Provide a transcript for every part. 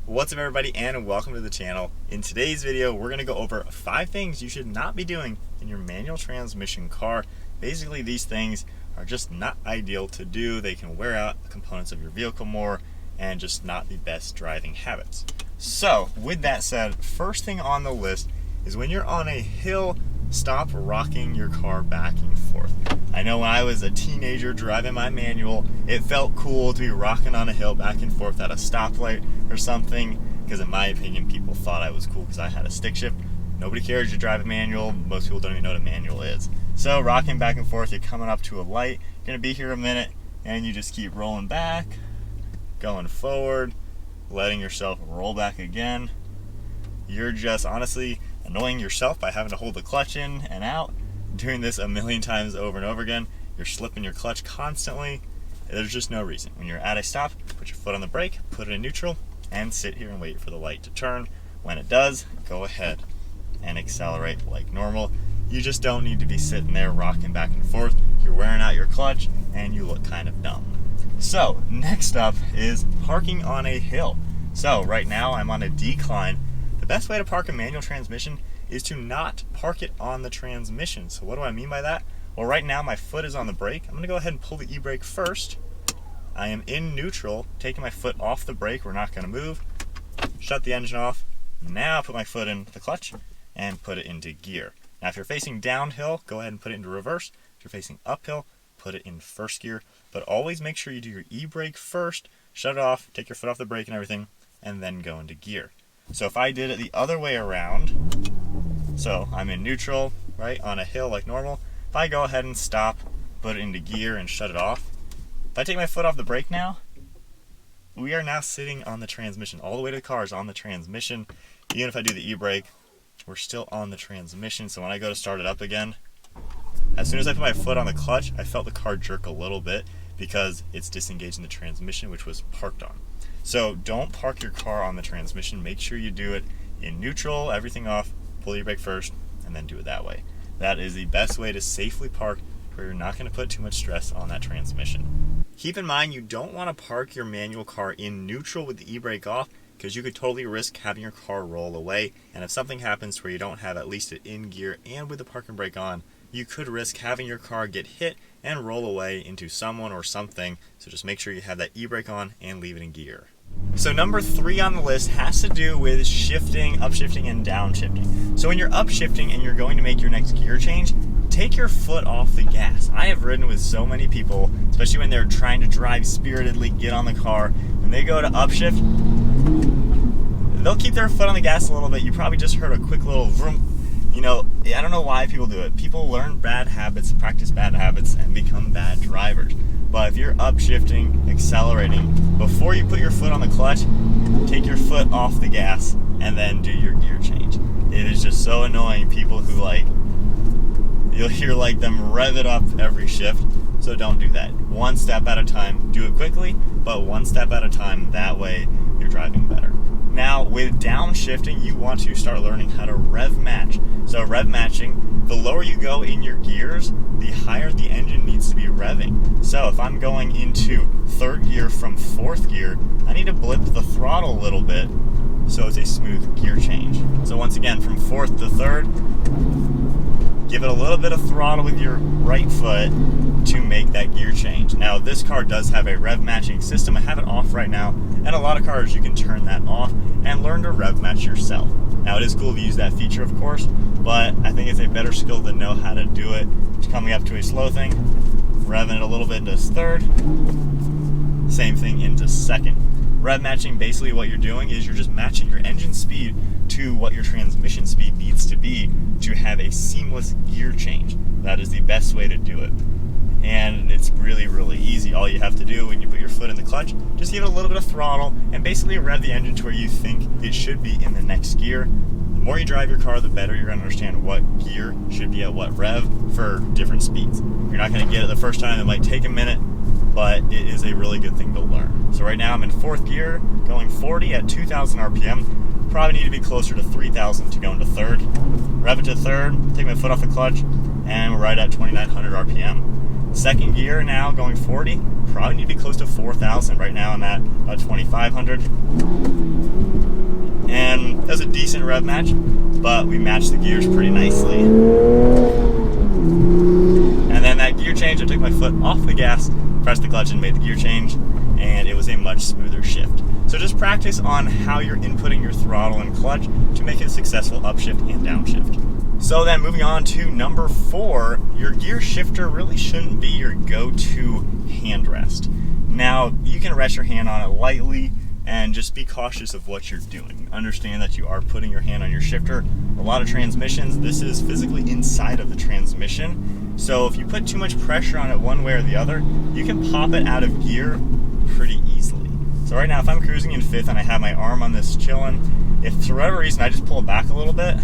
What's up everybody, and welcome to the channel. In today's video, we're going to go over 5 things you should not be doing in your manual transmission car. Basically, these things are just not ideal to do. They can wear out the components of your vehicle more and just not the best driving habits. So, with that said, first thing on the list is when you're on a hill, stop rocking your car back and forth. I know when I was a teenager driving my manual, it felt cool to be rocking on a hill back and forth at a stoplight or something, because in my opinion, people thought I was cool because I had a stick shift. Nobody cares you drive a manual. Most people don't even know what a manual is. So rocking back and forth, you're coming up to a light, you're going to be here a minute, and you just keep rolling back, going forward, letting yourself roll back again. You're just honestly annoying yourself by having to hold the clutch in and out. Doing this a million times over and over again. You're slipping your clutch constantly. There's just no reason. When you're at a stop, put your foot on the brake, put it in neutral, and sit here and wait for the light to turn. When it does, go ahead and accelerate like normal. You just don't need to be sitting there rocking back and forth. You're wearing out your clutch and you look kind of dumb. So next up is parking on a hill. So right now I'm on a decline. The best way to park a manual transmission is to not park it on the transmission. So what do I mean by that? Well, right now my foot is on the brake. I'm gonna go ahead and pull the e-brake first. I am in neutral, taking my foot off the brake. We're not gonna move. Shut the engine off. Now put my foot in the clutch and put it into gear. Now if you're facing downhill, go ahead and put it into reverse. If you're facing uphill, put it in first gear. But always make sure you do your e-brake first, shut it off, take your foot off the brake and everything, and then go into gear. So if I did it the other way around, so I'm in neutral, right, on a hill like normal. If I go ahead and stop, put it into gear and shut it off, if I take my foot off the brake now, we are now sitting on the transmission. All the way to the car is on the transmission. Even if I do the e-brake, we're still on the transmission. So when I go to start it up again, as soon as I put my foot on the clutch, I felt the car jerk a little bit because it's disengaging the transmission, which was parked on. So don't park your car on the transmission. Make sure you do it in neutral, everything off, pull your brake first, and then do it that way. That is the best way to safely park where you're not going to put too much stress on that transmission. Keep in mind you don't want to park your manual car in neutral with the e-brake off, because you could totally risk having your car roll away, and if something happens where you don't have at least it in gear and with the parking brake on, you could risk having your car get hit and roll away into someone or something. So just make sure you have that e-brake on and leave it in gear. So number 3 on the list has to do with shifting, upshifting, and downshifting. So when you're upshifting and you're going to make your next gear change, take your foot off the gas. I have ridden with so many people, especially when they're trying to drive spiritedly, get on the car. When they go to upshift, they'll keep their foot on the gas a little bit. You probably just heard a quick little vroom. You know, I don't know why people do it. People learn bad habits, practice bad habits, and become bad drivers. But if you're upshifting, accelerating, before you put your foot on the clutch, take your foot off the gas and then do your gear change. It is just so annoying. People who you'll hear them rev it up every shift. So don't do that. One step at a time. Do it quickly, but one step at a time. That way you're driving better. Now with downshifting, you want to start learning how to rev match. So rev matching, the lower you go in your gears, the higher the engine needs to be revving. So if I'm going into 3rd gear from 4th gear, I need to blip the throttle a little bit so it's a smooth gear change. So once again, from 4th to 3rd, give it a little bit of throttle with your right foot to make that gear change. Now this car does have a rev matching system. I have it off right now, and a lot of cars you can turn that off and learn to rev match yourself. Now it is cool to use that feature, of course, but I think it's a better skill to know how to do it. Just coming up to a slow thing, revving it a little bit into 3rd, same thing into 2nd. Rev matching, basically what you're doing is you're just matching your engine speed to what your transmission speed needs to be to have a seamless gear change. That is the best way to do it. And it's really, really easy. All you have to do when you put your foot in the clutch, just give it a little bit of throttle and basically rev the engine to where you think it should be in the next gear. The more you drive your car, the better you're going to understand what gear should be at what rev for different speeds. You're not going to get it the first time. It might take a minute, but it is a really good thing to learn. So right now I'm in 4th gear, going 40 at 2,000 RPM. Probably need to be closer to 3,000 to go into 3rd. Rev it to 3rd, take my foot off the clutch, and we're right at 2,900 RPM. 2nd gear now, going 40, probably need to be close to 4,000. Right now I'm at about 2,500. and that was a decent rev match, but we matched the gears pretty nicely. And then that gear change, I took my foot off the gas, pressed the clutch and made the gear change, and it was a much smoother shift. So just practice on how you're inputting your throttle and clutch to make it a successful upshift and downshift. So then moving on to number 4, your gear shifter really shouldn't be your go-to hand rest. Now, you can rest your hand on it lightly and just be cautious of what you're doing. Understand that you are putting your hand on your shifter. A lot of transmissions, this is physically inside of the transmission. So if you put too much pressure on it one way or the other, you can pop it out of gear pretty easily. So right now, if I'm cruising in 5th and I have my arm on this chilling, if for whatever reason I just pull it back a little bit,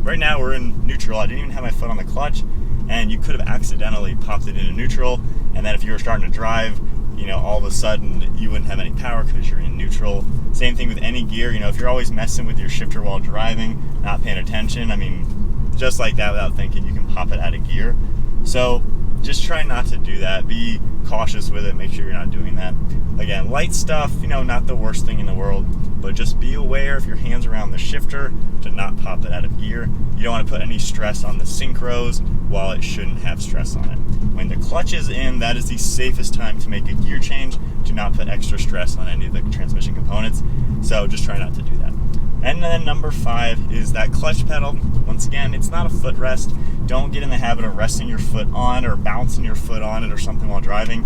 right now we're in neutral, I didn't even have my foot on the clutch, and you could have accidentally popped it into neutral, and then if you were starting to drive, all of a sudden you wouldn't have any power because you're in neutral. Same thing with any gear, if you're always messing with your shifter while driving, not paying attention, just like that without thinking, you can pop it out of gear. So just try not to do that. Be cautious with it, make sure you're not doing that. Again, light stuff, not the worst thing in the world, but just be aware if your hand's around the shifter to not pop it out of gear. You don't want to put any stress on the synchros while it shouldn't have stress on it. When the clutch is in, that is the safest time to make a gear change. Do not put extra stress on any of the transmission components. So just try not to do that. And then number 5 is that clutch pedal. Once again, it's not a footrest. Don't get in the habit of resting your foot on or bouncing your foot on it or something while driving.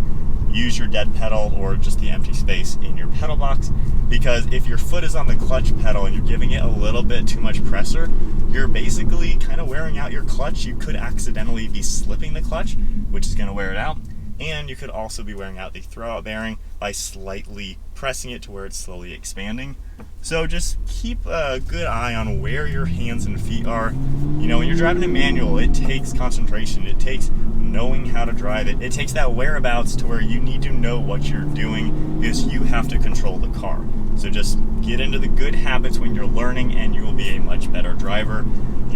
Use your dead pedal or just the empty space in your pedal box, because if your foot is on the clutch pedal and you're giving it a little bit too much pressure, you're basically kind of wearing out your clutch. You could accidentally be slipping the clutch, which is going to wear it out, and you could also be wearing out the throwout bearing by slightly pressing it to where it's slowly expanding. So just keep a good eye on where your hands and feet are. When you're driving a manual, it takes concentration. It takes knowing how to drive it. It takes that whereabouts to where you need to know what you're doing because you have to control the car. So just get into the good habits when you're learning and you will be a much better driver.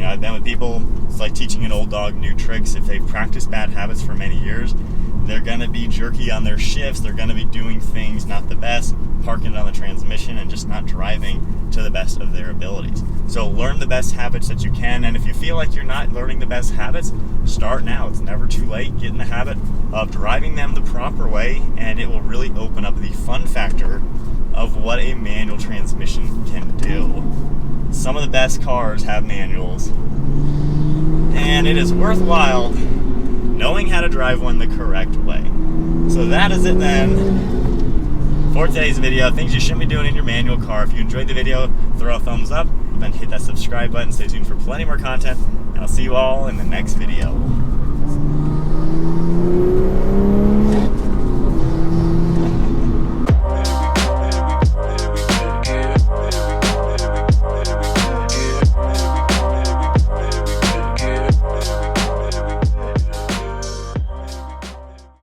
I've been with people, it's like teaching an old dog new tricks. If they've practiced bad habits for many years, they're going to be jerky on their shifts. They're going to be doing things not the best, parking it on the transmission and just not driving to the best of their abilities. So learn the best habits that you can, and if you feel like you're not learning the best habits, start now. It's never too late. Get in the habit of driving them the proper way, and it will really open up the fun factor of what a manual transmission can do. Some of the best cars have manuals, and it is worthwhile knowing how to drive one the correct way. So that is it then for today's video. Things you shouldn't be doing in your manual car. If you enjoyed the video, throw a thumbs up, then hit that subscribe button. Stay tuned for plenty more content, and I'll see you all in the next video.